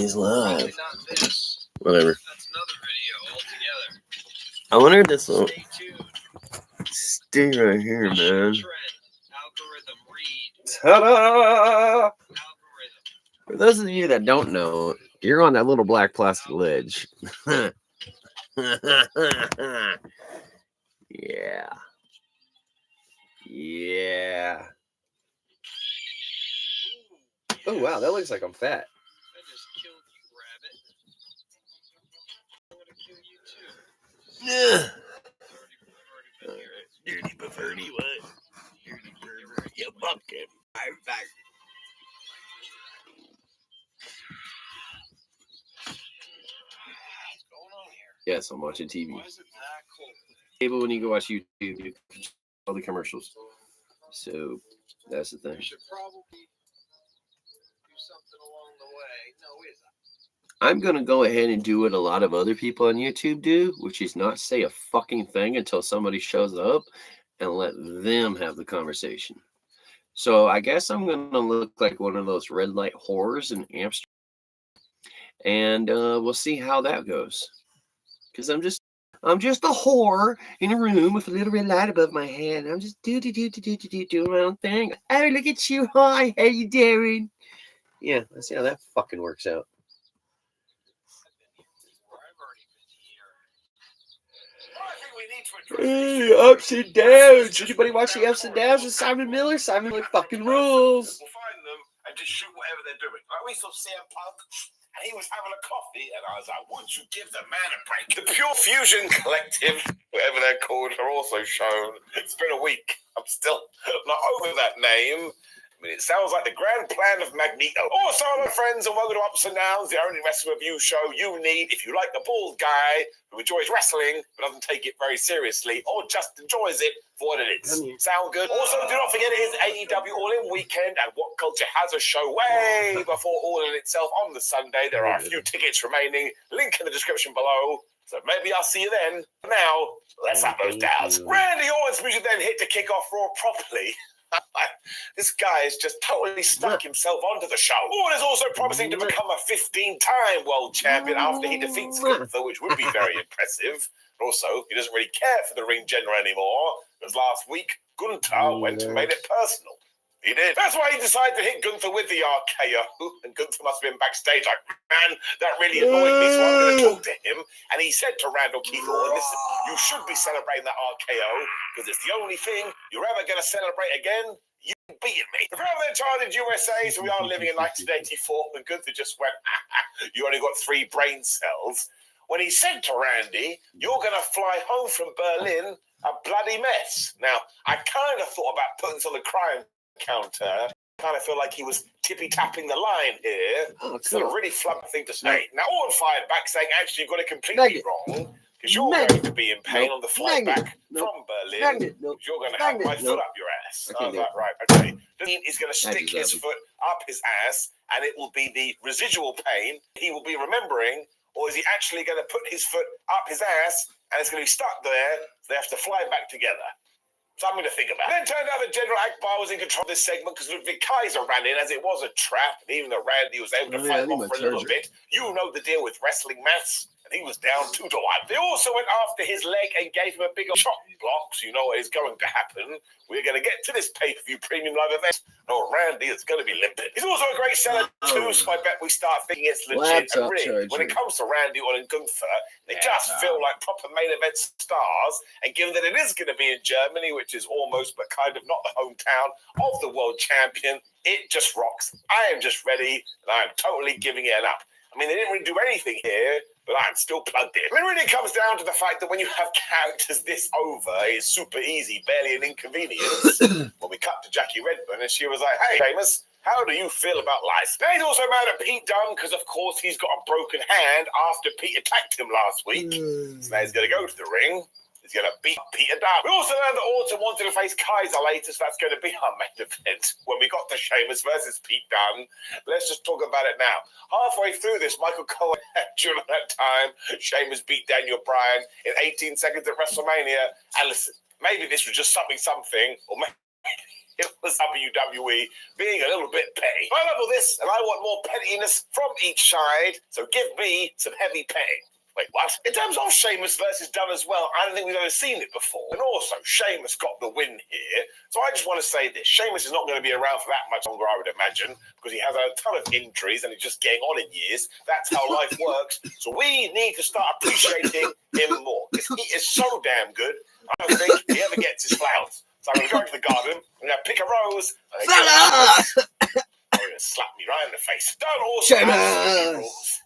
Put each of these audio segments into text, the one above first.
he's live. Whatever. That's another video altogether. I wonder if this will stay right here, man. Ta-da! For those of you that don't know, you're on that little black plastic ledge. Yeah. Yeah. Oh, wow, that looks like I'm fat. I just killed you, rabbit. I'm gonna kill you too. Dirty Bufferty, what? Dirty Bufferty, you bumpkin. Back. Yes, I'm watching TV. Why is it that cold? Cable when you go watch YouTube, you all the commercials. So that's the thing. You should probably do something along the way. No, is I'm gonna go ahead and do what a lot of other people on YouTube do, which is not say a fucking thing until somebody shows up and let them have the conversation. So I guess I'm gonna look like one of those red light whores in Amsterdam, and we'll see how that goes. Because I'm just a whore in a room with a little red light above my head. I'm just doing my own thing. Oh, look at you. Hi, how you doing? Yeah, let's see how that fucking works out. Hey, ups and downs. Anybody watch the ups and downs with Simon Miller? Simon Miller fucking rules. We'll find them and just shoot whatever they're doing. Like we saw CM Punk, and he was having a coffee, and I was like, "Would you give the man a break?" The Pure Fusion Collective, whatever they're called, are also shown. It's been a week. I'm still not over that name. I mean, it sounds like the grand plan of Magneto. Also, my friends, and welcome to Ups and Downs, the only wrestling review show you need if you like the bald guy who enjoys wrestling but doesn't take it very seriously or just enjoys it for what it is. Sound good? Also, do not forget it is AEW All-In Weekend, and What Culture has a show way before All-In itself on the Sunday. There are a few tickets remaining. Link in the description below. So maybe I'll see you then. For now, let's have those downs. Randy Orton's music then hit to kick off Raw properly. This guy has just totally stuck himself onto the show. Orton is also promising to become a 15-time world champion after he defeats Gunther, which would be very impressive. Also, he doesn't really care for the ring general anymore, because last week, Gunther went and made it personal. He did. That's why he decided to hit Gunther with the RKO, and Gunther must have been backstage like, man, that really annoyed me, so I'm going to talk to him. And he said to Randall Keith Orton, listen, you should be celebrating that RKO, because it's the only thing you're ever going to celebrate again. You beat me. The Forever then charted USA, so we are living in 1984, and Gunther just went, you only got 3 brain cells. When he said to Randy, you're going to fly home from Berlin a bloody mess. Now, I kind of thought about putting this on the crime counter. Kind of feel like he was tippy-tapping the line here. It's a really flump thing to say. Now, Orton fired back saying, actually, you've got it completely wrong, because you're going to be in pain on the flight back from Berlin. You're going to have my foot up your ass. I was like, right, okay. He's going to stick his foot up his ass, and it will be the residual pain he will be remembering, or is he actually going to put his foot up his ass, and it's going to be stuck there, so they have to fly back together? Something to think about. Then turned out that General Akbar was in control of this segment because Ludwig Kaiser ran in as it was a trap, and even though Randy was able to fight him off for a little bit, you know the deal with wrestling maths, and he was down 2-1. They also went after his leg and gave him a big chop block, so you know what is going to happen. We're going to get to this pay-per-view premium live event. Oh, Randy is going to be limping. He's also a great seller too, so I bet we start thinking it's legit. And really, when it comes to Randy Orton and Gunther, they just feel like proper main event stars. And given that it is going to be in Germany, which is almost but kind of not the hometown of the world champion, it just rocks. I am just ready, and I am totally giving it an up. I mean, they didn't really do anything here, but I'm still plugged in. I mean, really, it comes down to the fact that when you have characters this over, it's super easy, barely an inconvenience. When we cut to Jackie Redmond, and she was like, hey, Sheamus, how do you feel about life? Now, he's also mad at Pete Dunne, because, of course, he's got a broken hand after Pete attacked him last week. So now he's going to go to the ring. He's going to beat Peter Dunne. We also learned that Orton wanted to face Kaiser later, so that's going to be our main event when we got to Sheamus versus Pete Dunne. Let's just talk about it now. Halfway through this, Michael Cole during that time, Sheamus beat Daniel Bryan in 18 seconds at WrestleMania. And listen, maybe this was just something, or maybe it was WWE being a little bit petty. I love all this, and I want more pettiness from each side, so give me some heavy petting. Wait, what? In terms of Sheamus versus Dunn as well, I don't think we've ever seen it before. And also, Sheamus got the win here. So I just want to say this. Sheamus is not going to be around for that much longer, I would imagine, because he has a ton of injuries and he's just getting on in years. That's how life works. So we need to start appreciating him more, because he is so damn good. I don't think he ever gets his flowers. So I'm going to go to the garden, I'm going to pick a rose, and they're going to slap me right in the face. Don't also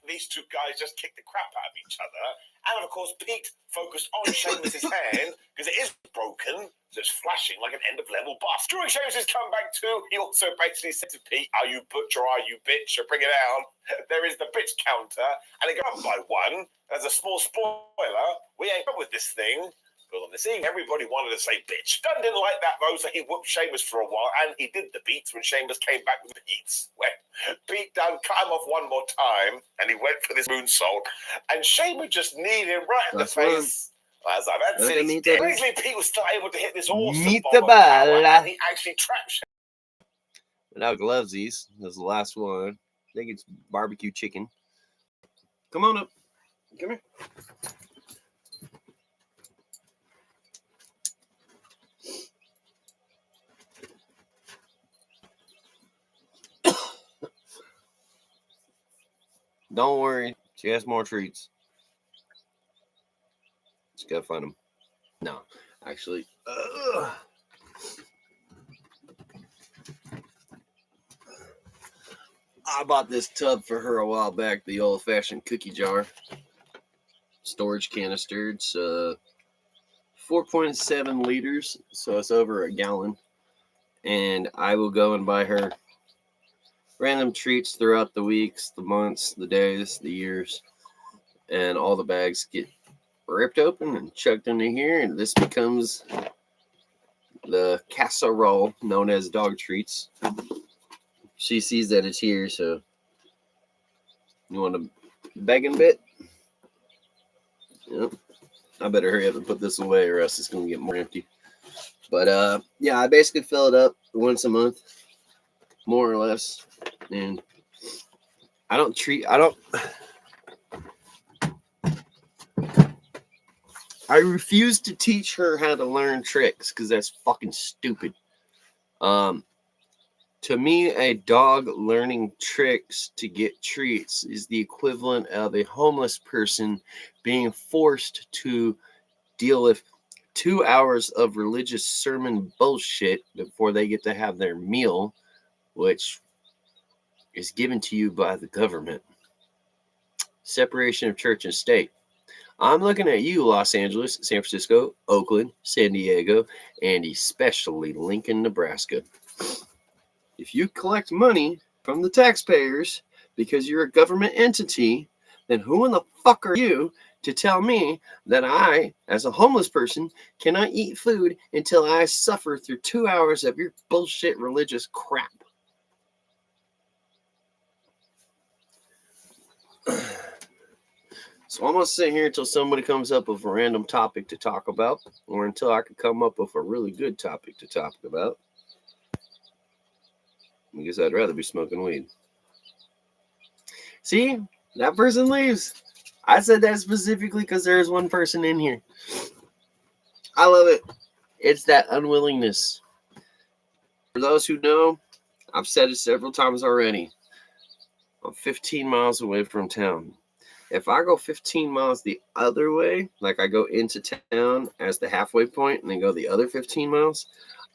these two guys just kick the crap out of each other. And of course, Pete focused on Sheamus' hand because it is broken, so it's flashing like an end-of-level bus. During Sheamus' comeback too, he also basically said to Pete, "Are you butch or are you bitch? Or bring it down." There is the bitch counter, and it goes by one. As a small spoiler, we ain't done with this thing. On this evening, everybody wanted to say bitch. Dunn didn't like that though, so he whooped Sheamus for a while, and he did the beats when Sheamus came back with the heats. When Pete Dunn cut him off one more time, and he went for this moonsault, and Sheamus just kneed him right in the face. That's it. Basically, Pete was still able to hit this awesome Meet bomb the ball. and he actually trapped Now Glovesies. That's the last one. I think it's barbecue chicken. Come on up. Come here. Don't worry. She has more treats. Just gotta find them. No, actually. I bought this tub for her a while back, the old-fashioned cookie jar. Storage canister. It's 4.7 liters, so it's over a gallon. And I will go and buy her random treats throughout the weeks, the months, the days, the years, and all the bags get ripped open and chucked into here, and this becomes the casserole known as dog treats. She sees that it's here, so you want a begging bit? Yep. I better hurry up and put this away, or else it's gonna get more empty. But yeah, I basically fill it up once a month, more or less. And I refuse to teach her how to learn tricks because that's fucking stupid. To me, a dog learning tricks to get treats is the equivalent of a homeless person being forced to deal with 2 hours of religious sermon bullshit before they get to have their meal, which is given to you by the government. Separation of church and state. I'm looking at you, Los Angeles, San Francisco, Oakland, San Diego, and especially Lincoln, Nebraska. If you collect money from the taxpayers because you're a government entity, then who in the fuck are you to tell me that I, as a homeless person, cannot eat food until I suffer through 2 hours of your bullshit religious crap? So I'm going to sit here until somebody comes up with a random topic to talk about, or until I can come up with a really good topic to talk about. I guess I'd rather be smoking weed. See? That person leaves. I said that specifically because there is one person in here. I love it. It's that unwillingness. For those who know, I've said it several times already. I'm 15 miles away from town. If I go 15 miles the other way, like I go into town as the halfway point and then go the other 15 miles,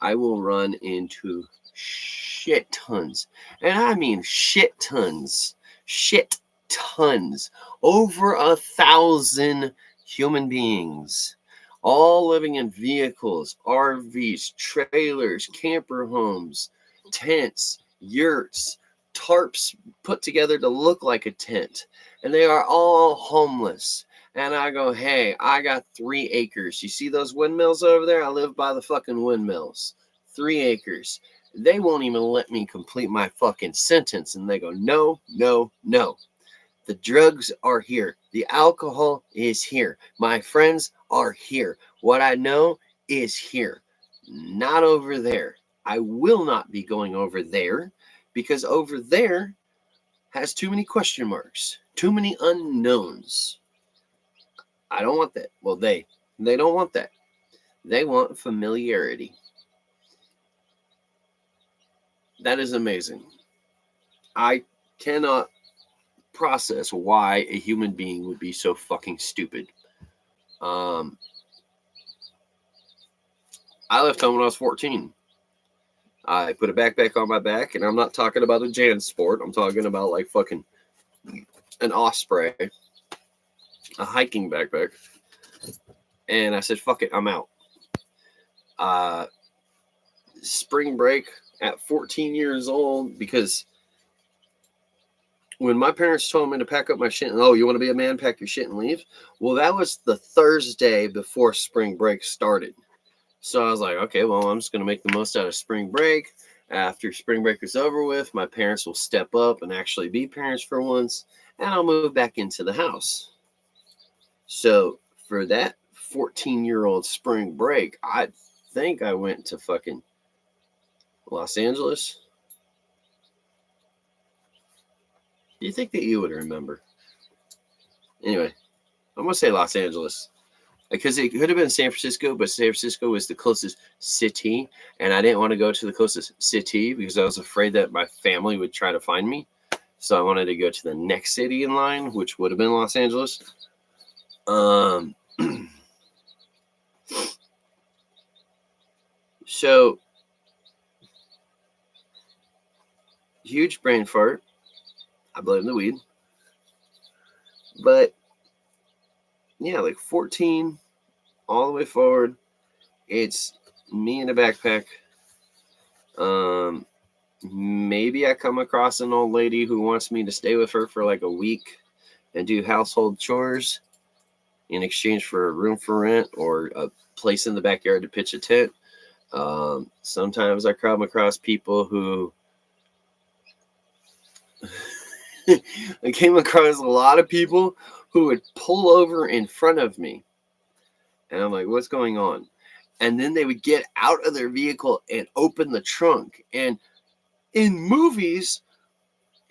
I will run into shit tons. And I mean shit tons. Shit tons. Over 1,000 human beings. All living in vehicles, RVs, trailers, camper homes, tents, yurts, tarps put together to look like a tent. And they are all homeless. And I go, hey, I got 3 acres. You see those windmills over there? I live by the fucking windmills. 3 acres. They won't even let me complete my fucking sentence. And they go, no, no, no. The drugs are here. The alcohol is here. My friends are here. What I know is here. Not over there. I will not be going over there because over there has too many question marks, too many unknowns. I don't want that. Well, they don't want that. They want familiarity. That is amazing. I cannot process why a human being would be so fucking stupid. I left home when I was 14. I put a backpack on my back, and I'm not talking about a JanSport. I'm talking about like fucking an Osprey, a hiking backpack. And I said, fuck it, I'm out. Spring break at 14 years old, because when my parents told me to pack up my shit, and, oh, you want to be a man, pack your shit and leave? Well, that was the Thursday before spring break started. So I was like, okay, well, I'm just going to make the most out of spring break. After spring break is over with, my parents will step up and actually be parents for once, and I'll move back into the house. So for that 14-year-old spring break, I think I went to fucking Los Angeles. Do you think that you would remember? Anyway, I'm going to say Los Angeles. Because it could have been San Francisco, but San Francisco was the closest city. And I didn't want to go to the closest city because I was afraid that my family would try to find me. So I wanted to go to the next city in line, which would have been Los Angeles. So, huge brain fart. I blame the weed. But, yeah, like 14 all the way forward. It's me in a backpack. Maybe I come across an old lady who wants me to stay with her for like a week and do household chores in exchange for a room for rent or a place in the backyard to pitch a tent. Sometimes I come across people who I came across a lot of people who would pull over in front of me. And I'm like, what's going on? And then they would get out of their vehicle and open the trunk. And in movies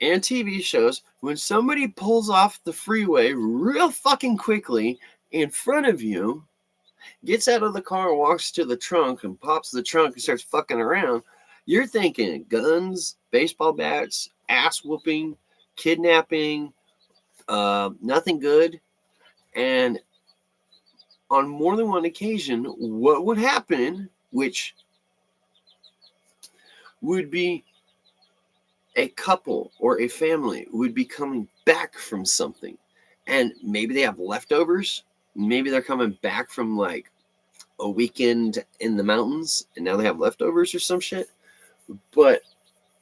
and TV shows, when somebody pulls off the freeway real fucking quickly in front of you, gets out of the car, walks to the trunk and pops the trunk and starts fucking around, you're thinking guns, baseball bats, ass whooping, kidnapping, nothing good. And on more than one occasion, what would happen, which would be a couple or a family would be coming back from something, and maybe they have leftovers. Maybe they're coming back from like a weekend in the mountains and now they have leftovers or some shit. But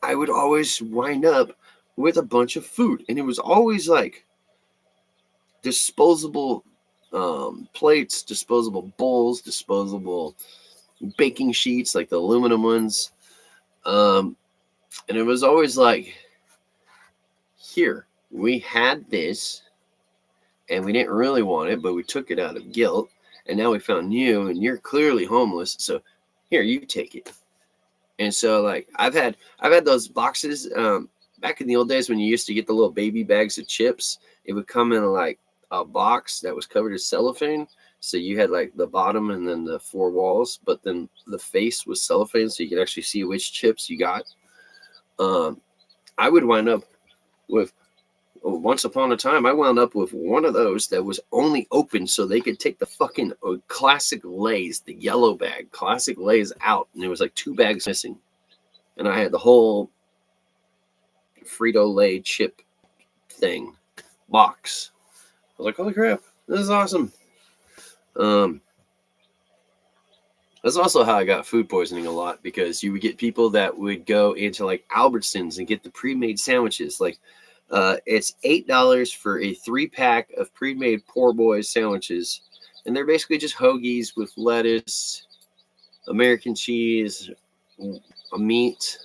I would always wind up with a bunch of food, and it was always like disposable plates, disposable bowls, disposable baking sheets, like the aluminum ones. And it was always like, here, we had this, and we didn't really want it, but we took it out of guilt, and now we found you, and you're clearly homeless, so here, you take it. And so, like, I've had those boxes, back in the old days when you used to get the little baby bags of chips, it would come in, like, a box that was covered in cellophane, so you had, like, the bottom and then the four walls, but then the face was cellophane, so you could actually see which chips you got. I would wind up with, once upon a time, I wound up with one of those that was only open so they could take the fucking classic Lay's, the yellow bag, classic Lay's out, and there was like 2 bags missing. And I had the whole Frito-Lay chip thing box. I was like, holy crap, this is awesome. That's also how I got food poisoning a lot, because you would get people that would go into like Albertsons and get the pre-made sandwiches. Like, it's $8 for a 3-pack of pre-made poor boys sandwiches, and they're basically just hoagies with lettuce, American cheese, a meat,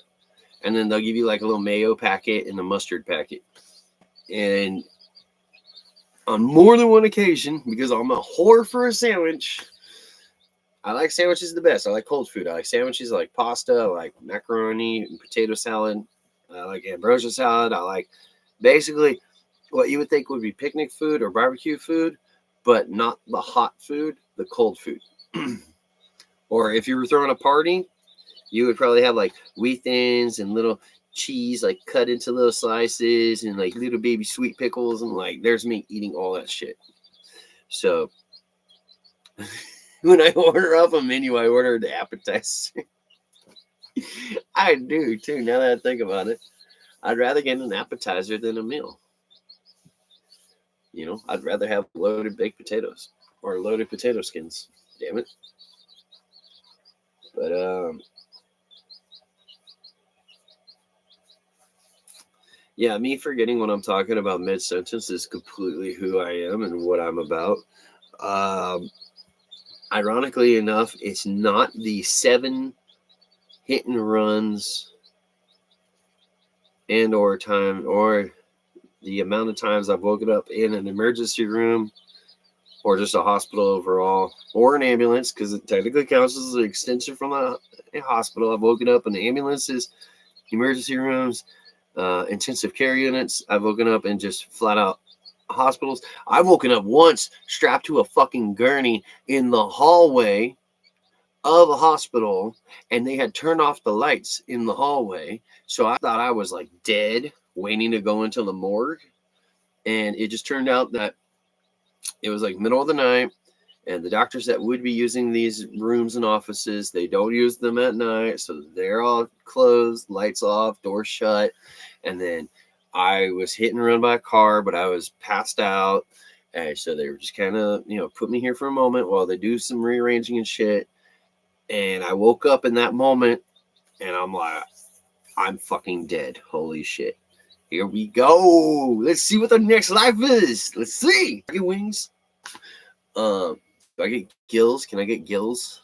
and then they'll give you like a little mayo packet and a mustard packet. And on more than one occasion, because I'm a whore for a sandwich, I like sandwiches the best. I like cold food. I like sandwiches. I like pasta. I like macaroni and potato salad. I like ambrosia salad. I like basically what you would think would be picnic food or barbecue food, but not the hot food, the cold food. Or if you were throwing a party, you would probably have like wheat thins and little cheese like cut into little slices and like little baby sweet pickles, and like there's me eating all that shit. So when I order up a menu, I order the appetizer. I do too, now that I think about it. I'd rather get an appetizer than a meal. You know, I'd rather have loaded baked potatoes or loaded potato skins. Damn it. But yeah, me forgetting what I'm talking about mid sentence is completely who I am and what I'm about. Ironically enough, it's not the 7 hit and runs and or time or the amount of times I've woken up in an emergency room or just a hospital overall or an ambulance, because it technically counts as an extension from a hospital. I've woken up in ambulances, emergency rooms, intensive care units. I've woken up in just flat out hospitals. I've woken up once strapped to a fucking gurney in the hallway of a hospital, and they had turned off the lights in the hallway, so I thought I was like dead, waiting to go into the morgue. And it just turned out that it was like middle of the night, and the doctors that would be using these rooms and offices, they don't use them at night, so they're all closed, lights off, doors shut. And then I was hit and run by a car, but I was passed out, and so they were just kind of, you know, put me here for a moment while they do some rearranging and shit. And I woke up in that moment, and I'm like, I'm fucking dead. Holy shit. Here we go. Let's see what the next life is. Let's see. I get wings. Do I get gills? Can I get gills?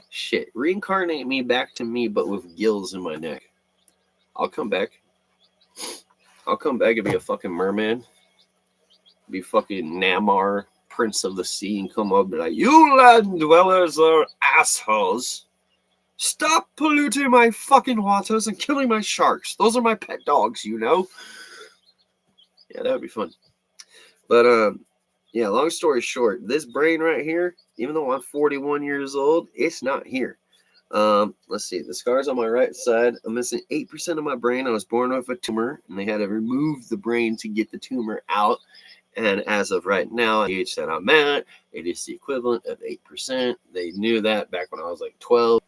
Shit. Reincarnate me back to me, but with gills in my neck. I'll come back. I'll come back and be a fucking merman. Be fucking Namar, Prince of the Sea, and come up and be like, you land dwellers are assholes. Stop polluting my fucking waters and killing my sharks. Those are my pet dogs, you know? Yeah, that would be fun. But, yeah, long story short, this brain right here, even though I'm 41 years old, it's not here. Let's see. The scars on my right side, I'm missing 8% of my brain. I was born with a tumor, and they had to remove the brain to get the tumor out. And as of right now, the age that I'm at, it is the equivalent of 8%. They knew that back when I was like 12.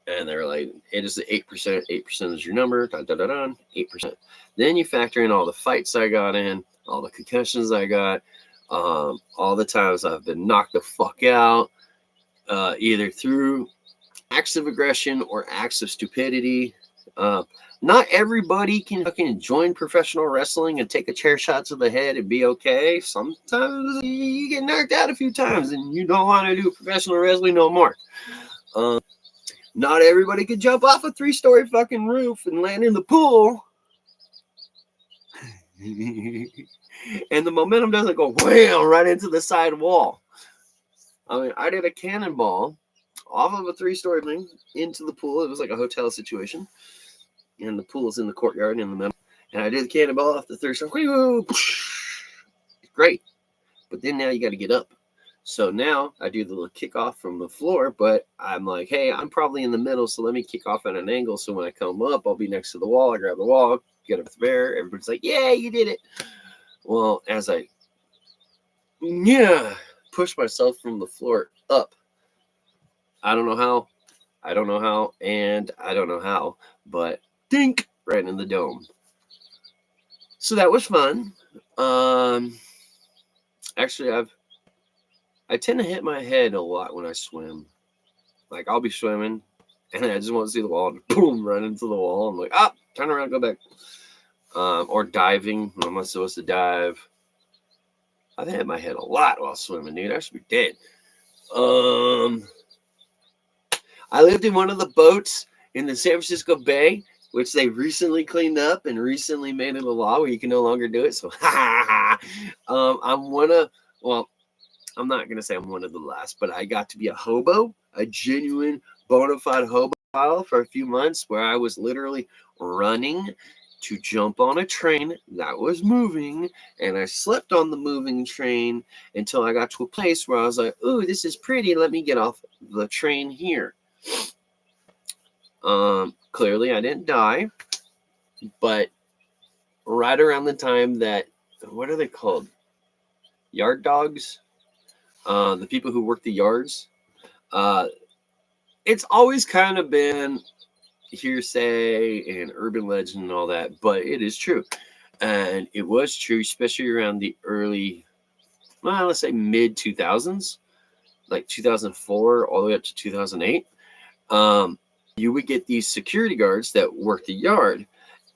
And they were like, it is the 8%. 8% is your number. 8%. Then you factor in all the fights I got in, all the concussions I got, all the times I've been knocked the fuck out, either through acts of aggression or acts of stupidity. Not everybody can fucking join professional wrestling and take a chair shot to the head and be okay. Sometimes you get knocked out a few times and you don't want to do professional wrestling no more. Not everybody can jump off a 3-story fucking roof and land in the pool. And the momentum doesn't go wham right into the side wall. I mean, I did a cannonball off of a 3-story thing into the pool. It was like a hotel situation. And the pool is in the courtyard in the middle. And I did the cannonball off the 3-story. Great. But then now you got to get up. So now I do the little kickoff from the floor, but I'm like, hey, I'm probably in the middle, so let me kick off at an angle. So when I come up, I'll be next to the wall. I grab the wall, get up there. Everybody's like, yeah, you did it. Well, as I push myself from the floor up, I don't know how, and I don't know how, but dink, right in the dome. So that was fun. Actually, I tend to hit my head a lot when I swim. Like, I'll be swimming, and I just want to see the wall, and boom, run into the wall. I'm like, turn around, go back. Or diving when I'm not supposed to dive. I've hit my head a lot while swimming, dude. I should be dead. I lived in one of the boats in the San Francisco Bay, which they recently cleaned up and recently made it a law where you can no longer do it. So, I'm not going to say I'm one of the last, but I got to be a hobo a genuine bona fide hobo for a few months where I was literally running to jump on a train that was moving, and I slept on the moving train until I got to a place where I was like, ooh, this is pretty, let me get off the train here. Clearly I didn't die, but right around the time that, what are they called, yard dogs, the people who work the yards, it's always kind of been hearsay and urban legend and all that, but it is true. And it was true, especially around the early, well, let's say mid 2000s, like 2004 all the way up to 2008. You would get these security guards that worked the yard.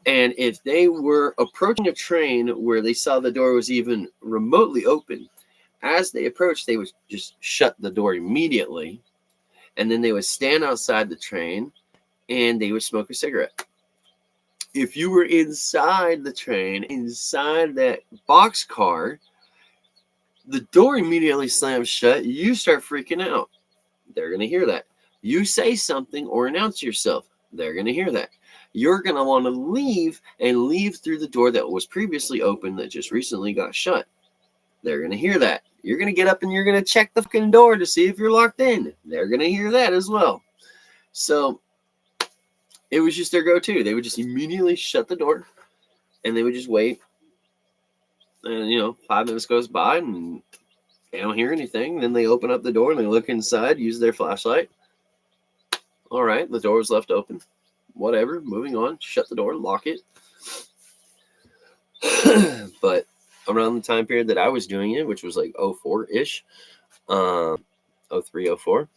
And if they were approaching a train where they saw the door was even remotely open, as they approached, they would just shut the door immediately. And then they would stand outside the train and they would smoke a cigarette. If you were inside the train, inside that boxcar, the door immediately slams shut. You start freaking out. They're going to hear that. You say something or announce yourself. They're going to hear that. You're going to want to leave and leave through the door that was previously open that just recently got shut. They're going to hear that. You're going to get up and you're going to check the fucking door to see if you're locked in. They're going to hear that as well. So it was just their go-to. They would just immediately shut the door and they would just wait. And, 5 minutes goes by and they don't hear anything. Then they open up the door and they look inside, use their flashlight. All right, the door was left open. Whatever, moving on. Shut the door, lock it. But around the time period that I was doing it, which was like 04-ish, 03, 04,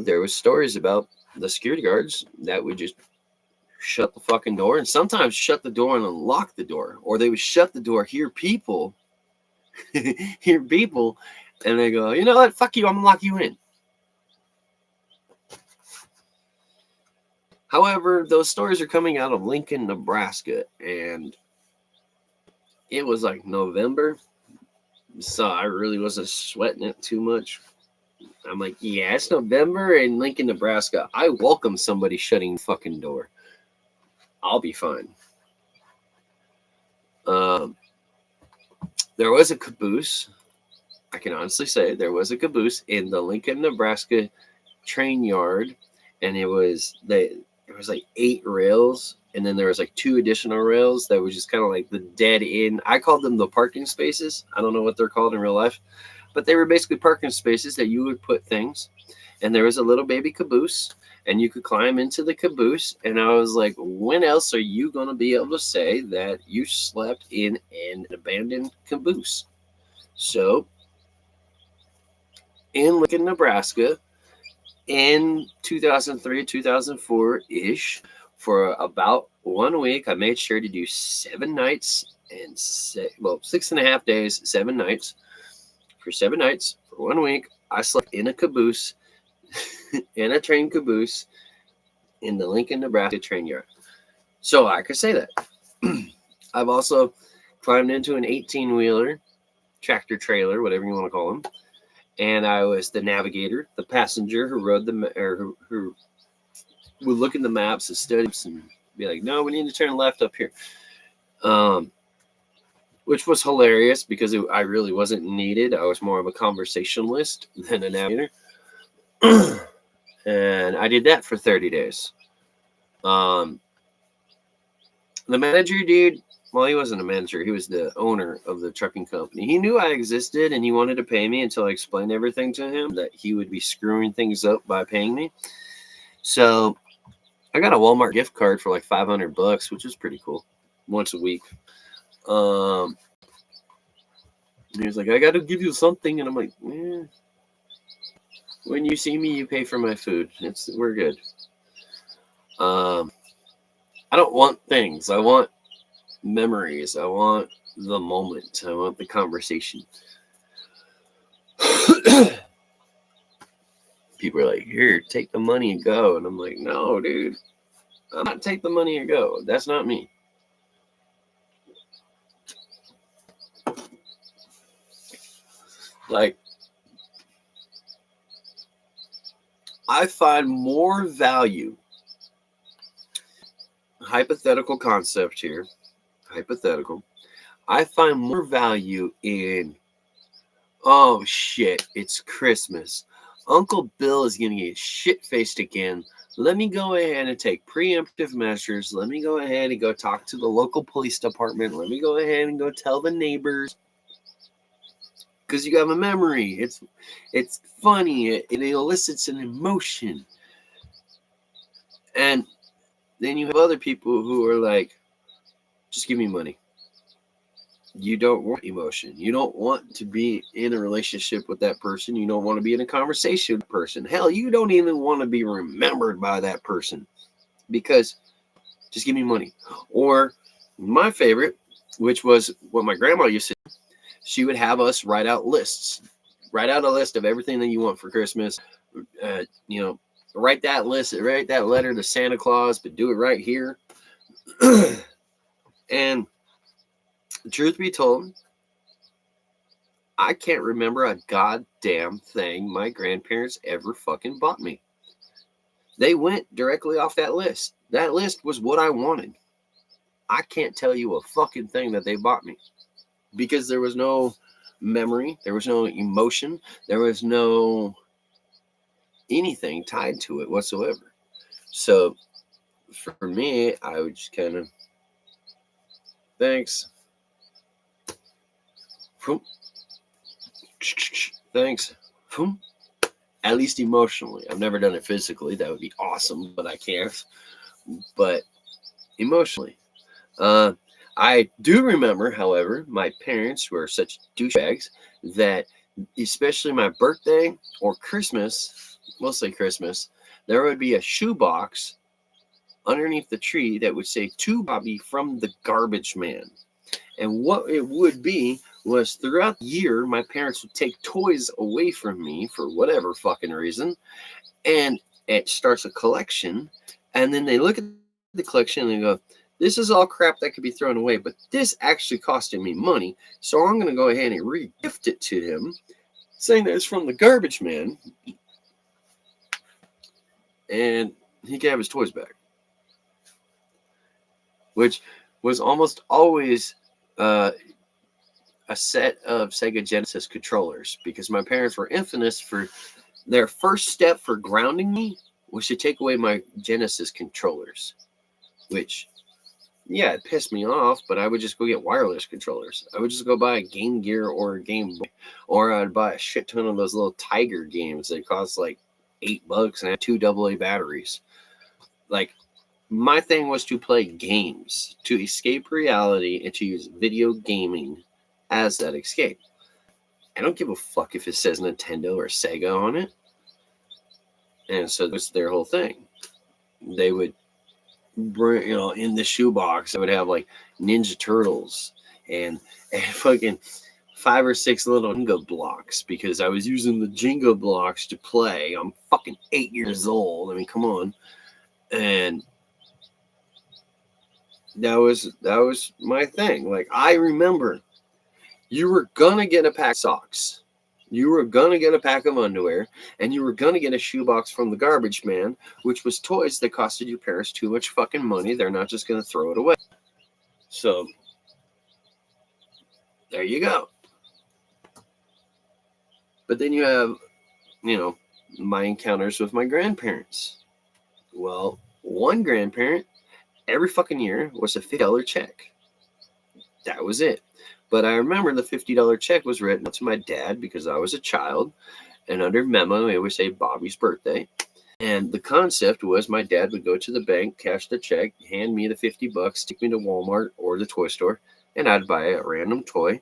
there was stories about the security guards that would just shut the fucking door and sometimes shut the door and unlock the door, or they would shut the door, hear people, and they go, you know what, fuck you, I'm gonna lock you in. However, those stories are coming out of Lincoln, Nebraska, and it was like November, so I really wasn't sweating it too much. I'm like, yeah, it's November in Lincoln, Nebraska. I welcome somebody shutting the fucking door. I'll be fine. There was a caboose. I can honestly say there was a caboose in the Lincoln, Nebraska train yard, and it was like 8 rails, and then there was like 2 additional rails that was just kind of like the dead end. I called them the parking spaces. I don't know what they're called in real life, but they were basically parking spaces that you would put things. And there was a little baby caboose, and you could climb into the caboose. And I was like, when else are you going to be able to say that you slept in an abandoned caboose? So in Lincoln, Nebraska, in 2003, 2004-ish, for about 1 week, I made sure to do 7 nights and 6.5 days, 7 nights. For 7 nights, for 1 week, I slept in a caboose, in a train caboose, in the Lincoln, Nebraska train yard. So I could say that. I've also climbed into an 18-wheeler, tractor trailer, whatever you want to call them. And I was the navigator, the passenger who rode who would look in the maps and studies and be like, no, we need to turn left up here. Which was hilarious because I really wasn't needed. I was more of a conversationalist than a navigator. And I did that for 30 days. The manager dude, well, he wasn't a manager. He was the owner of the trucking company. He knew I existed and he wanted to pay me until I explained everything to him, that he would be screwing things up by paying me. So I got a Walmart gift card for like $500, which was pretty cool, once a week. And he was like, I got to give you something. And I'm like, when you see me, you pay for my food. We're good. I don't want things. I want memories. I want the moment. I want the conversation. People are like, here, take the money and go. And I'm like, no, dude. I'm not take the money and go. That's not me. Like, I find more value, hypothetical concept here, hypothetical. I find more value in, oh shit, it's Christmas. Uncle Bill is going to get shit faced again. Let me go ahead and take preemptive measures. Let me go ahead and go talk to the local police department. Let me go ahead and go tell the neighbors. Because you have a memory. It's funny. It elicits an emotion. And then you have other people who are like, just give me money. You don't want emotion. You don't want to be in a relationship with that person. You don't want to be in a conversation with a person. Hell, you don't even want to be remembered by that person because just give me money. Or my favorite, which was what my grandma used to do, she would have us write out lists. Write out a list of everything that you want for Christmas. Write that list, write that letter to Santa Claus, but do it right here. And truth be told, I can't remember a goddamn thing my grandparents ever fucking bought me. They went directly off that list. That list was what I wanted. I can't tell you a fucking thing that they bought me because there was no memory, there was no emotion, there was no anything tied to it whatsoever. So for me, I would just kind of, thanks. Thanks. At least emotionally. I've never done it physically. That would be awesome, but I can't. But emotionally. I do remember, however, my parents were such douchebags that especially my birthday or Christmas, mostly Christmas, there would be a shoebox underneath the tree that would say, "To Bobby from the Garbage Man." And what it would be was throughout the year, my parents would take toys away from me for whatever fucking reason. And it starts a collection. And then they look at the collection and they go, this is all crap that could be thrown away, but this actually costed me money. So I'm going to go ahead and re-gift it to him, saying that it's from the Garbage Man. And he can have his toys back. Which was almost always a set of Sega Genesis controllers, because my parents were infamous for their first step for grounding me was to take away my Genesis controllers, which, yeah, it pissed me off, but I would just go get wireless controllers. I would just go buy a Game Gear or a Game Boy, or I'd buy a shit ton of those little Tiger games that cost like $8 and had 2 AA batteries. Like, my thing was to play games, to escape reality, and to use video gaming as that escape. I don't give a fuck if it says Nintendo or Sega on it. And so that's their whole thing. They would bring, in the shoebox, I would have like Ninja Turtles and fucking 5 or 6 little Jenga blocks, because I was using the Jenga blocks to play. I'm fucking 8 years old. I mean, come on. And that was my thing. Like, I remember you were gonna get a pack of socks, you were gonna get a pack of underwear, and you were gonna get a shoebox from the Garbage Man, which was toys that costed your parents too much fucking money. They're not just gonna throw it away. So there you go. But then you have, my encounters with my grandparents. Well, one grandparent every fucking year was a $50 check. That was it. But I remember the $50 check was written to my dad because I was a child. And under memo, it would say Bobby's birthday. And the concept was my dad would go to the bank, cash the check, hand me the $50, take me to Walmart or the toy store, and I'd buy a random toy.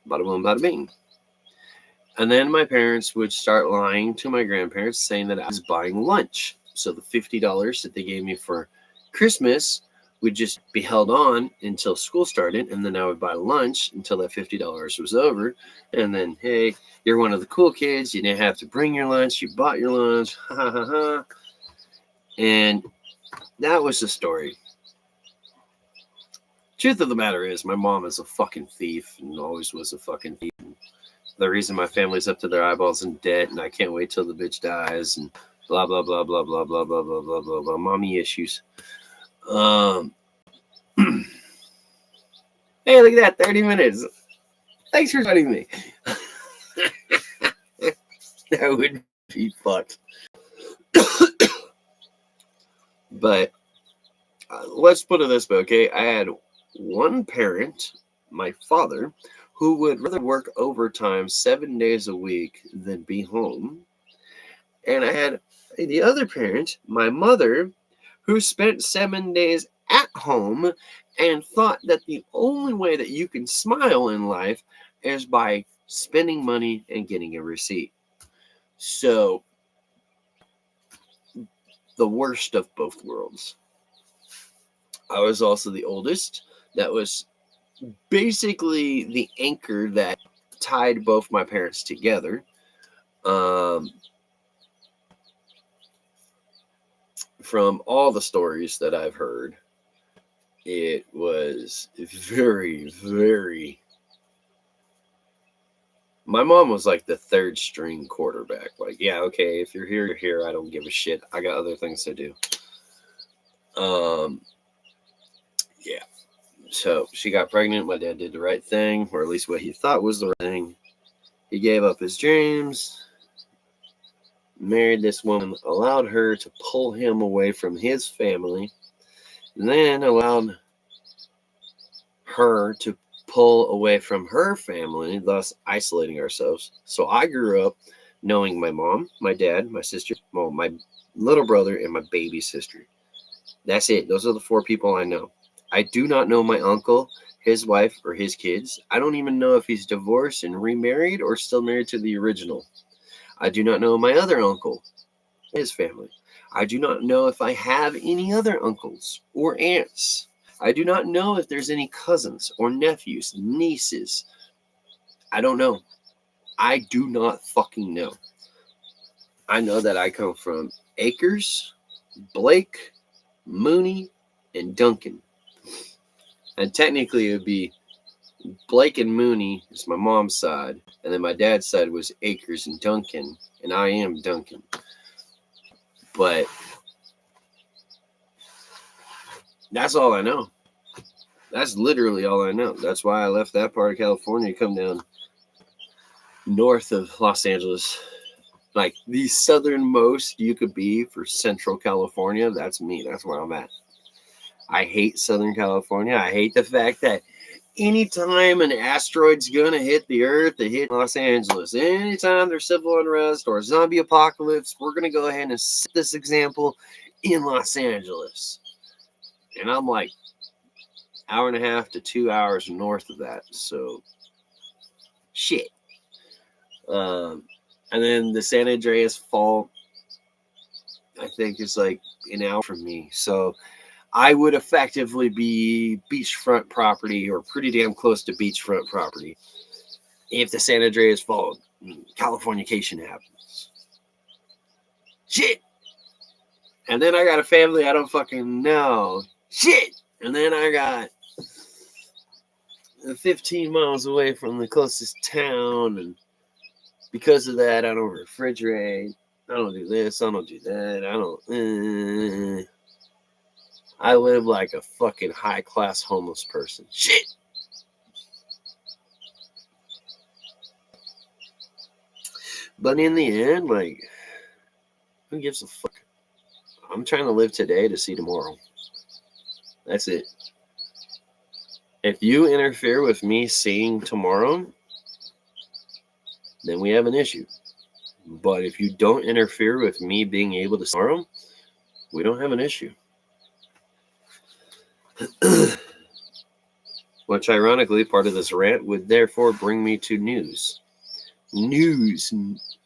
Bada boom, bada bing. And then my parents would start lying to my grandparents, saying that I was buying lunch. So the $50 that they gave me for Christmas would just be held on until school started, and then I would buy lunch until that $50 was over. And then, hey, you're one of the cool kids. You didn't have to bring your lunch. You bought your lunch. Ha ha ha. And that was the story. Truth of the matter is, my mom is a fucking thief and always was a fucking thief. The reason my family's up to their eyeballs in debt, and I can't wait till the bitch dies, and Blah blah blah blah blah blah blah blah blah blah blah. Mommy issues. Um. Hey, look at that! 30 minutes. Thanks for joining me. That would be fucked. But let's put it this way, okay? I had one parent, my father, who would rather work overtime 7 days a week than be home. And I had the other parent, my mother, who spent 7 days at home and thought that the only way that you can smile in life is by spending money and getting a receipt. So, the worst of both worlds. I was also the oldest. That was basically the anchor that tied both my parents together. From all the stories that I've heard, it was very, very. My mom was like the third string quarterback. Like, yeah, okay, if you're here, you're here. I don't give a shit. I got other things to do. Yeah. So she got pregnant. My dad did the right thing, or at least what he thought was the right thing. He gave up his dreams, married this woman, allowed her to pull him away from his family, and then allowed her to pull away from her family, thus isolating ourselves. So I grew up knowing my mom, my dad, my sister, well, my little brother, and my baby sister. That's it. Those are the 4 people I know. I do not know my uncle, his wife, or his kids. I don't even know if he's divorced and remarried or still married to the original. I do not know my other uncle, his family. I do not know if I have any other uncles or aunts. I do not know if there's any cousins or nephews, nieces. I don't know. I do not fucking know. I know that I come from Akers, Blake, Mooney, and Duncan. And technically it would be Blake and Mooney is my mom's side, and then my dad's side was Akers and Duncan, and I am Duncan. But that's all I know. That's literally all I know. That's why I left that part of California to come down north of Los Angeles. Like the southernmost you could be for Central California, that's me. That's where I'm at. I hate Southern California. I hate the fact that anytime an asteroid's gonna hit the Earth, it hit Los Angeles. Anytime there's civil unrest or a zombie apocalypse, we're gonna go ahead and set this example in Los Angeles. And I'm like 1.5 to 2 hours north of that. So shit. And then the San Andreas Fault, I think, is like an hour from me. So I would effectively be beachfront property or pretty damn close to beachfront property if the San Andreas Fault Californication happens. Shit. And then I got a family I don't fucking know. Shit. And then I got 15 miles away from the closest town, and because of that, I don't refrigerate. I don't do this. I don't do that. I live like a fucking high-class homeless person. Shit. But in the end, like, who gives a fuck? I'm trying to live today to see tomorrow. That's it. If you interfere with me seeing tomorrow, then we have an issue. But if you don't interfere with me being able to see tomorrow, we don't have an issue. Which, ironically, part of this rant would therefore bring me to news. News,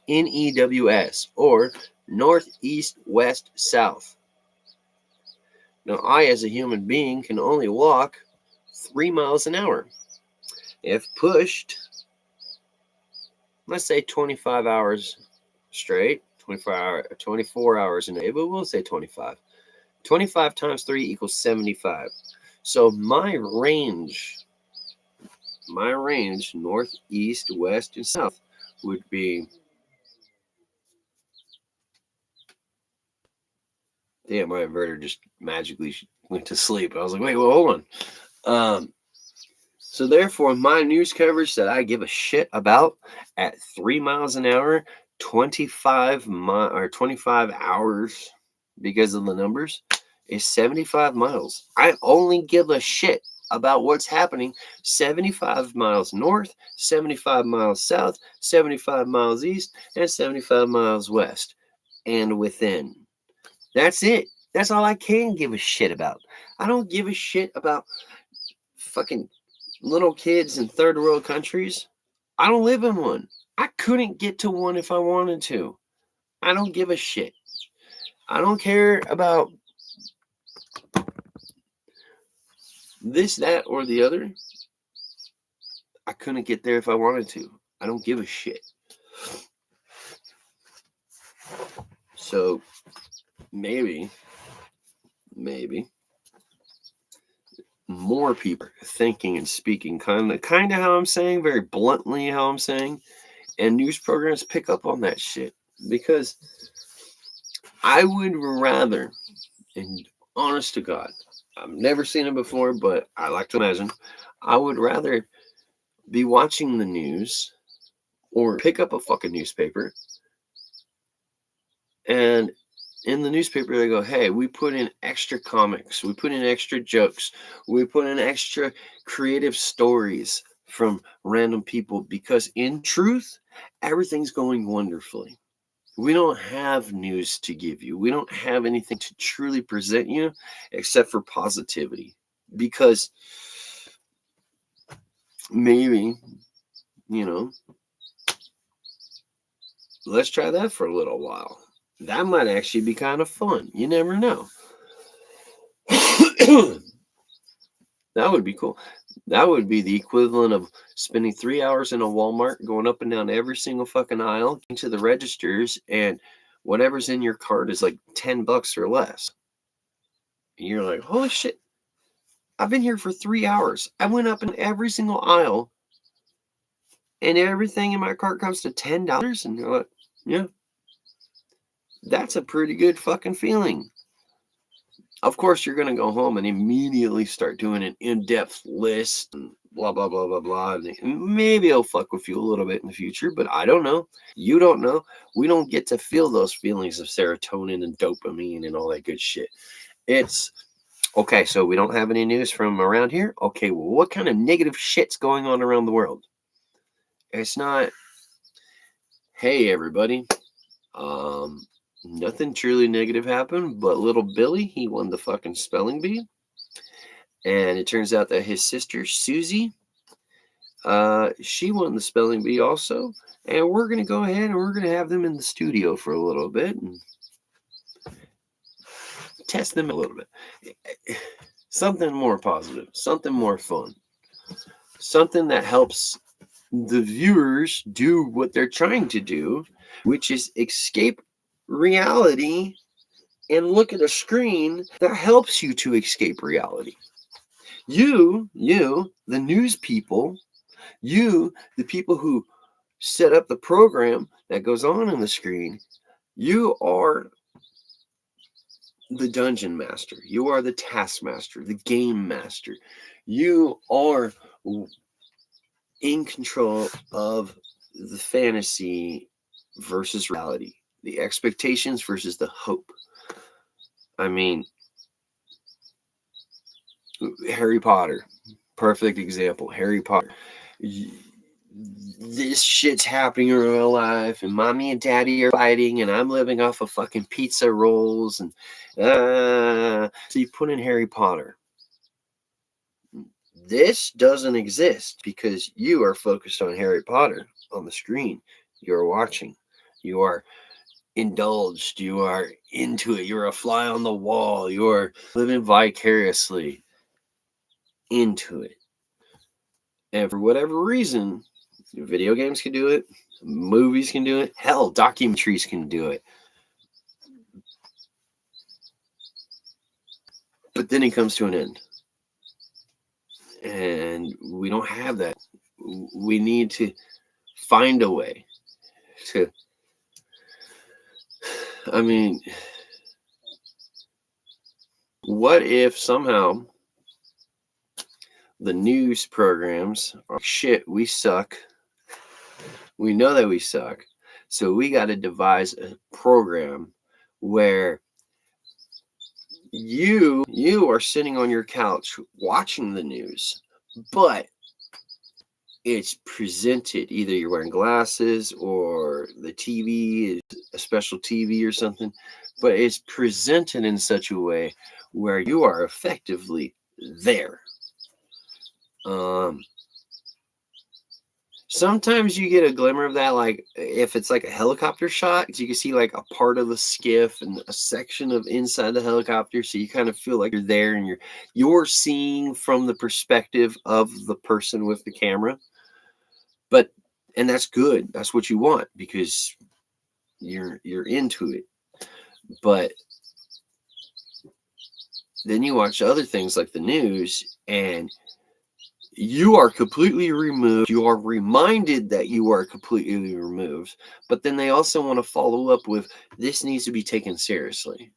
N-E-W-S, or north, east, west, south. Now, I, as a human being, can only walk 3 miles an hour. If pushed, let's say 25 hours straight, 24 hours a day, but we'll say 25. 25 times 3 equals 75. So my range, north, east, west, and south would be Damn, my inverter just magically went to sleep. I was like, wait, well, hold on. So therefore, my news coverage that I give a shit about at 3 miles an hour, 25 hours because of the numbers is 75 miles. I only give a shit about what's happening 75 miles north, 75 miles south, 75 miles east, and 75 miles west and within. That's it. That's all I can give a shit about. I don't give a shit about fucking little kids in third world countries. I don't live in one. I couldn't get to one if I wanted to. I don't give a shit. I don't care about this, that, or the other. I couldn't get there if I wanted to. I don't give a shit. So maybe more people thinking and speaking kind of how I'm saying, very bluntly how I'm saying, and news programs pick up on that shit, because I would rather, and honest to God, I've never seen it before, but I like to imagine, I would rather be watching the news or pick up a fucking newspaper, and in the newspaper they go, hey, we put in extra comics, we put in extra jokes, we put in extra creative stories from random people, because in truth, everything's going wonderfully. We don't have news to give you. We don't have anything to truly present you except for positivity, because maybe, let's try that for a little while. That might actually be kind of fun. You never know. That would be cool. That would be the equivalent of spending 3 hours in a Walmart, going up and down every single fucking aisle into the registers, and whatever's in your cart is like $10 or less. And you're like, holy shit, I've been here for 3 hours. I went up in every single aisle, and everything in my cart comes to $10. And you're like, yeah, that's a pretty good fucking feeling. Of course, you're going to go home and immediately start doing an in-depth list and blah, blah, blah, blah, blah. And maybe it'll fuck with you a little bit in the future, but I don't know. You don't know. We don't get to feel those feelings of serotonin and dopamine and all that good shit. It's, okay, so we don't have any news from around here? Okay, well, what kind of negative shit's going on around the world? It's not, hey, everybody, nothing truly negative happened, but little Billy, he won the fucking spelling bee. And it turns out that his sister, Susie, she won the spelling bee also. And we're going to go ahead and we're going to have them in the studio for a little bit and test them a little bit. Something more positive, something more fun, something that helps the viewers do what they're trying to do, which is escape reality and look at a screen that helps you to escape reality. You, the news people, you, the people who set up the program that goes on the screen, you are the dungeon master. You are the taskmaster, the game master. You are in control of the fantasy versus reality, the expectations versus the hope. I mean, Harry Potter, perfect example. Harry Potter. This shit's happening in real life, and mommy and daddy are fighting, and I'm living off of fucking pizza rolls, and so you put in Harry Potter. This doesn't exist because you are focused on Harry Potter on the screen. You're watching. You are indulged. You are into it. You're a fly on the wall. You're living vicariously into it. And for whatever reason, video games can do it. Movies can do it. Hell, documentaries can do it. But then it comes to an end. And we don't have that. We need to find a way to, I mean, What if somehow the news programs are shit, we suck. We know that we suck. So we got to devise a program where you are sitting on your couch watching the news, but it's presented, either you're wearing glasses or the TV is a special TV or something, but it's presented in such a way where you are effectively there. Sometimes you get a glimmer of that, like if it's like a helicopter shot, you can see like a part of the skiff and a section of inside the helicopter, so you kind of feel like you're there and you're seeing from the perspective of the person with the camera. But and that's good. That's what you want because you're into it. But then you watch other things like the news and you are completely removed. You are reminded that you are completely removed. But then they also want to follow up with, this needs to be taken seriously.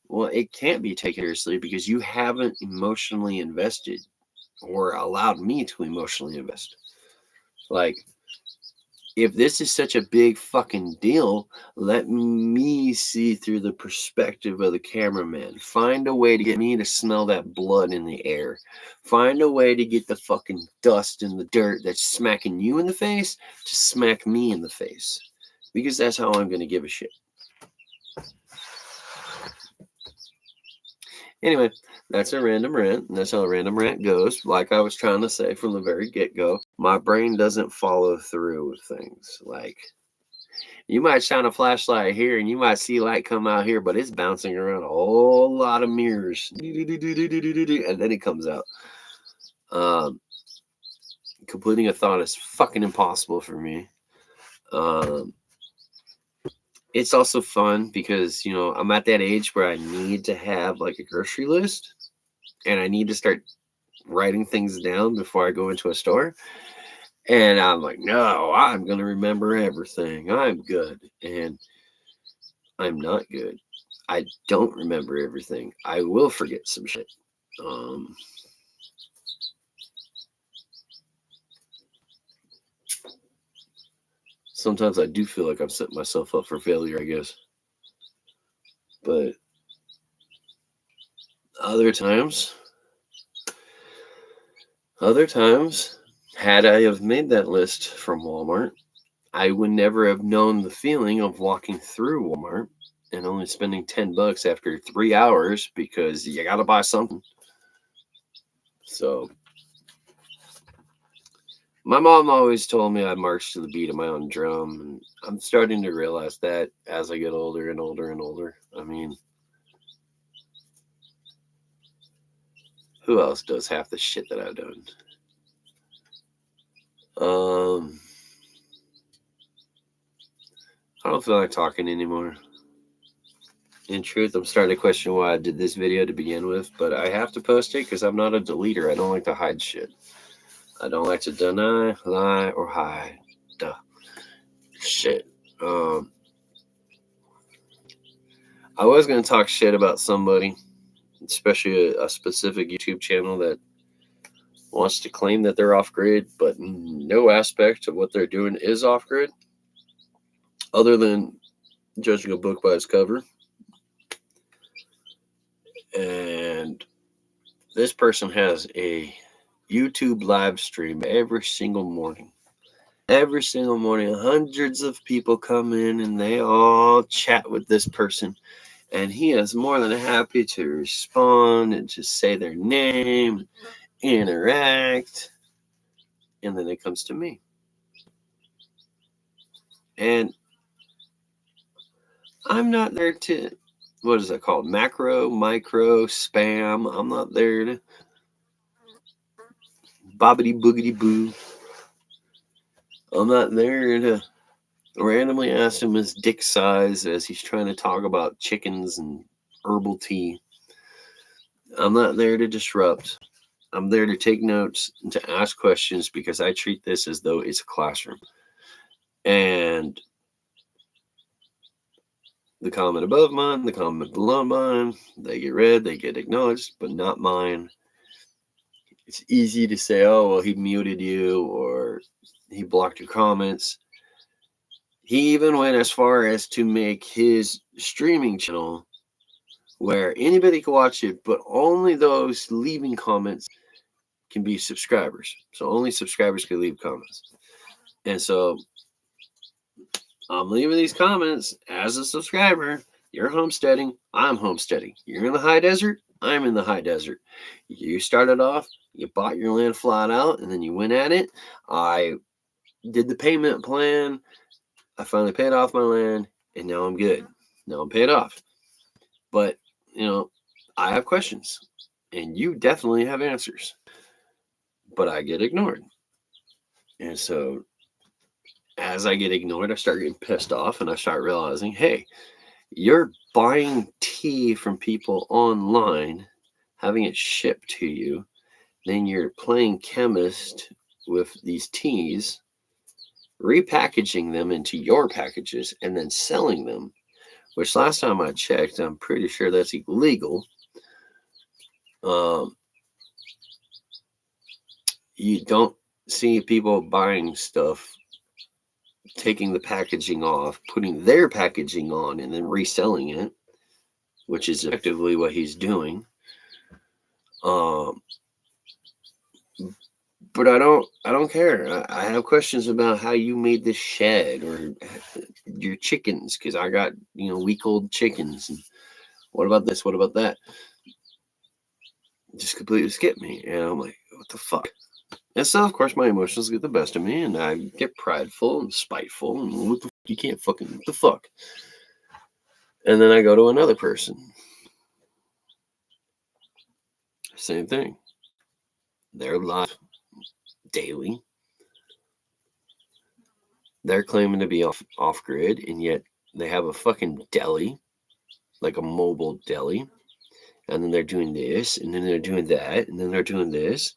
Well, it can't be taken seriously because you haven't emotionally invested or allowed me to emotionally invest. Like, if this is such a big fucking deal, let me see through the perspective of the cameraman. Find a way to get me to smell that blood in the air. Find a way to get the fucking dust and the dirt that's smacking you in the face to smack me in the face. Because that's how I'm going to give a shit. Anyway, that's a random rant, and that's how a random rant goes. Like I was trying to say from the very get-go, my brain doesn't follow through with things. Like, you might shine a flashlight here, and you might see light come out here, but it's bouncing around a whole lot of mirrors. And then it comes out. Completing a thought is fucking impossible for me. It's also fun because, I'm at that age where I need to have like a grocery list and I need to start writing things down before I go into a store. And I'm like, no, I'm going to remember everything. I'm good. And I'm not good. I don't remember everything. I will forget some shit. Sometimes I do feel like I'm setting myself up for failure, I guess. But other times, had I have made that list from Walmart, I would never have known the feeling of walking through Walmart and only spending $10 after 3 hours because you got to buy something. So my mom always told me I march to the beat of my own drum, and I'm starting to realize that as I get older and older and older. I mean, who else does half the shit that I've done? I don't feel like talking anymore. In truth, I'm starting to question why I did this video to begin with, but I have to post it because I'm not a deleter. I don't like to hide shit. I don't like to deny, lie, or hide shit. I was going to talk shit about somebody, especially a specific YouTube channel that wants to claim that they're off grid, but no aspect of what they're doing is off grid, other than judging a book by its cover. And this person has a YouTube live stream every single morning. Every single morning, hundreds of people come in and they all chat with this person. And he is more than happy to respond and to say their name, interact. And then it comes to me. And I'm not there to, what is that called? Macro, micro, spam. I'm not there to bobbity boogity boo. I'm not there to randomly ask him his dick size as he's trying to talk about chickens and herbal tea. I'm not there to disrupt. I'm there to take notes and to ask questions because I treat this as though it's a classroom. And The comment above mine, the comment below mine, they get read, they get acknowledged, but not mine. It's easy to say, oh, well, he muted you or he blocked your comments. He even went as far as to make his streaming channel where anybody can watch it, but only those leaving comments can be subscribers. So only subscribers can leave comments. And so I'm leaving these comments as a subscriber. You're homesteading, I'm homesteading. You're in the high desert, I'm in the high desert. You started off, you bought your land flat out, and then you went at it. I did the payment plan. I finally paid off my land, and now I'm good. Now I'm paid off. But, you know, I have questions, and you definitely have answers. But I get ignored. And so as I get ignored, I start getting pissed off, and I start realizing, hey, you're buying tea from people online, having it shipped to you. Then you're playing chemist with these teas, repackaging them into your packages, and then selling them, which last time I checked, I'm pretty sure that's illegal. You don't see people buying stuff, taking the packaging off, putting their packaging on, and then reselling it, which is effectively what he's doing. But I don't care. I have questions about how you made this shed or your chickens, because I got, week-old chickens. And what about this? What about that? Just completely skip me. And I'm like, what the fuck? And so, of course, my emotions get the best of me, and I get prideful and spiteful, and what the fuck? You can't fucking, what the fuck? And then I go to another person. Same thing. They're live daily. They're claiming to be off grid, and yet they have a fucking deli, like a mobile deli. And then they're doing this, and then they're doing that, and then they're doing this.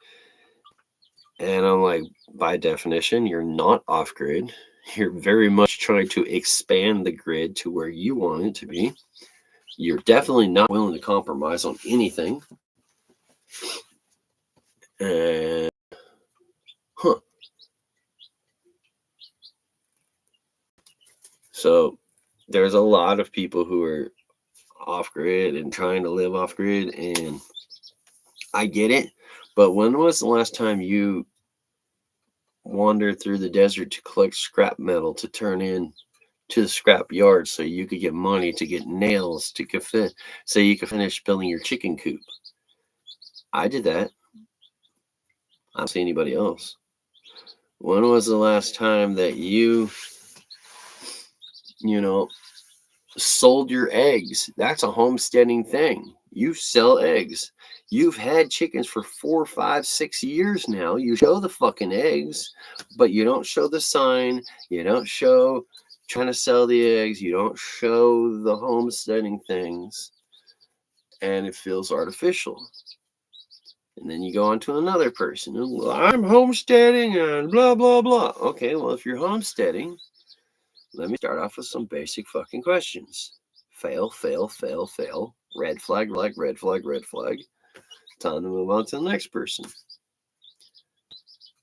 And I'm like, by definition, you're not off grid. You're very much trying to expand the grid to where you want it to be. You're definitely not willing to compromise on anything. And, So there's a lot of people who are off grid and trying to live off grid, and I get it. But when was the last time you wandered through the desert to collect scrap metal to turn in to the scrap yard so you could get money to get nails so you could finish building your chicken coop? I did that. I don't see anybody else. When was the last time that you sold your eggs? That's a homesteading thing. You sell eggs. You've had chickens for 4, 5, 6 years now. You show the fucking eggs, but you don't show the sign. You don't show trying to sell the eggs. You don't show the homesteading things. And it feels artificial. And then you go on to another person. Well, I'm homesteading and blah, blah, blah. Okay, well, if you're homesteading, let me start off with some basic fucking questions. Fail, fail, fail, fail. Red flag, red flag, red flag. Time to move on to the next person.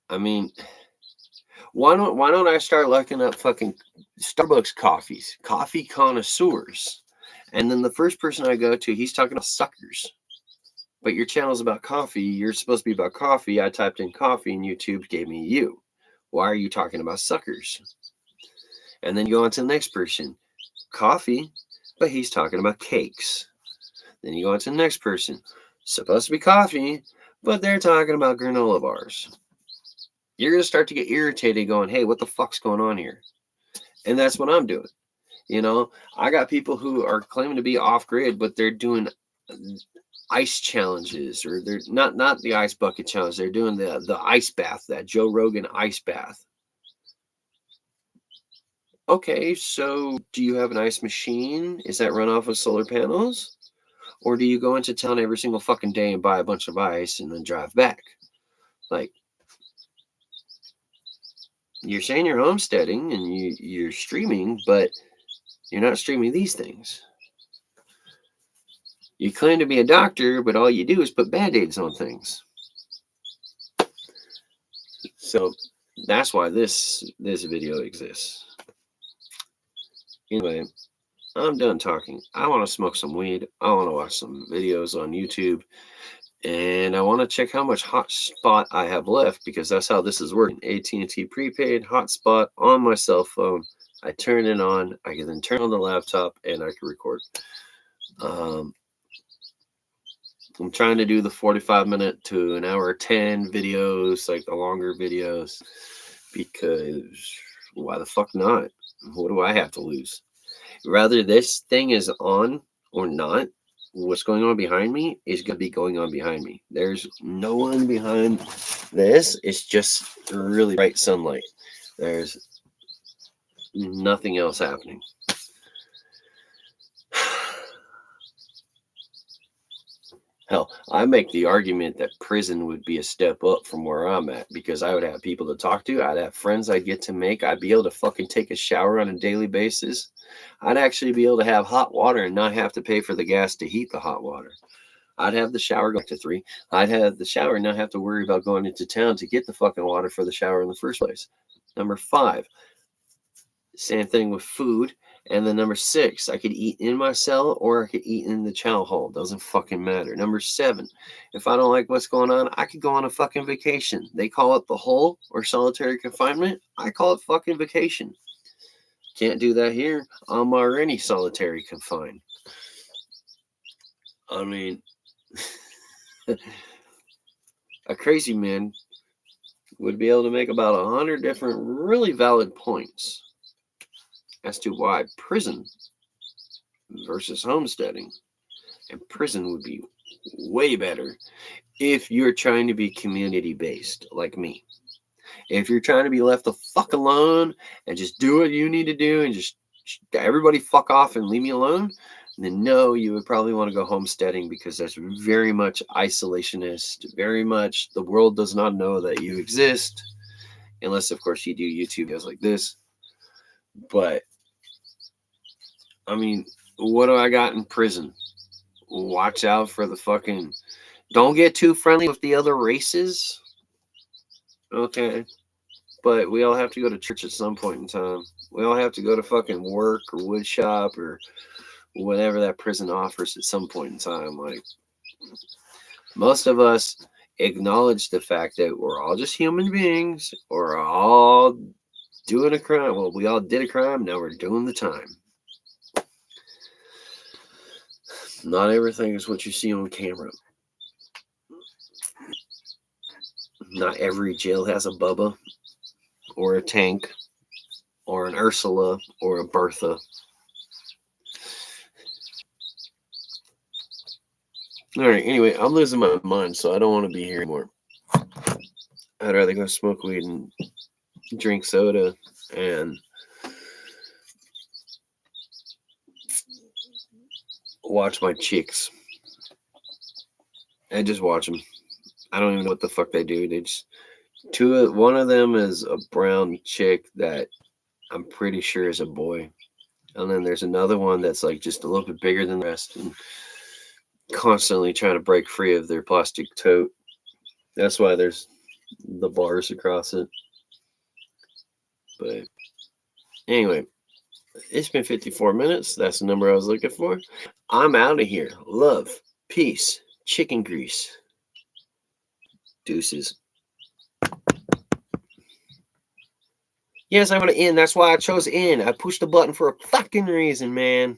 I mean, why don't I start looking up fucking Starbucks coffees, coffee connoisseurs? And then the first person I go to, he's talking about suckers. But your channel's about coffee. You're supposed to be about coffee. I typed in coffee and YouTube gave me you. Why are you talking about suckers? And then you go on to the next person. Coffee, but he's talking about cakes. Then you go on to the next person. Supposed to be coffee, but they're talking about granola bars. You're going to start to get irritated going, hey, what the fuck's going on here? And that's what I'm doing. I got people who are claiming to be off grid, but they're doing ice challenges, or they're not the ice bucket challenge. They're doing the ice bath, that Joe Rogan ice bath. Okay, so do you have an ice machine? Is that run off of solar panels? Or do you go into town every single fucking day and buy a bunch of ice and then drive back? Like, you're saying you're homesteading and you're streaming, but You're not streaming these things. You claim to be a doctor, but all you do is put Band-Aids on things. So that's why this video exists. Anyway, I'm done talking. I want to smoke some weed. I want to watch some videos on YouTube. And I want to check how much hotspot I have left, because that's how this is working. AT&T prepaid hotspot on my cell phone. I turn it on. I can then turn on the laptop and I can record. I'm trying to do the 45-minute to an hour 10 videos, like the longer videos, because why the fuck not? What do I have to lose? Rather this thing is on or not, what's going on behind me is going to be going on behind me. There's no one behind this. It's just really bright sunlight. There's nothing else happening. Hell, I make the argument that prison would be a step up from where I'm at, because I would have people to talk to. I'd have friends I'd get to make. I'd be able to fucking take a shower on a daily basis. I'd actually be able to have hot water and not have to pay for the gas to heat the hot water. I'd have the shower go to 3. I'd have the shower and not have to worry about going into town to get the fucking water for the shower in the first place. Number 5, same thing with food. And then number 6, I could eat in my cell or I could eat in the chow hall. Doesn't fucking matter. Number 7, if I don't like what's going on, I could go on a fucking vacation. They call it the hole or solitary confinement. I call it fucking vacation. Can't do that here. I'm already solitary confined. I mean, a crazy man would be able to make about 100 different really valid points as to why prison versus homesteading. And prison would be way better if you're trying to be community based like me. If you're trying to be left the fuck alone and just do what you need to do and just everybody fuck off and leave me alone, then no, you would probably want to go homesteading, because that's very much isolationist. Very much the world does not know that you exist, unless of course you do YouTube videos like this. But I mean, what do I got in prison? Watch out for the fucking... Don't get too friendly with the other races. Okay. But we all have to go to church at some point in time. We all have to go to fucking work or wood shop or whatever that prison offers at some point in time. Like, most of us acknowledge the fact that we're all just human beings, or all doing a crime. Well, we all did a crime. Now we're doing the time. Not everything is what you see on camera. Not every jail has a Bubba or a Tank or an Ursula or a Bertha. All right, anyway, I'm losing my mind, so I don't want to be here anymore. I'd rather go smoke weed and drink soda and watch my chicks. I just watch them. I don't even know what the fuck they do. They just... one of them is a brown chick that I'm pretty sure is a boy. And then there's another one that's like just a little bit bigger than the rest and constantly trying to break free of their plastic tote. That's why there's the bars across it. But anyway, it's been 54 minutes. That's the number I was looking for. I'm out of here. Love, peace, chicken grease. Deuces. Yes, I want to end. That's why I chose end. I pushed the button for a fucking reason, man.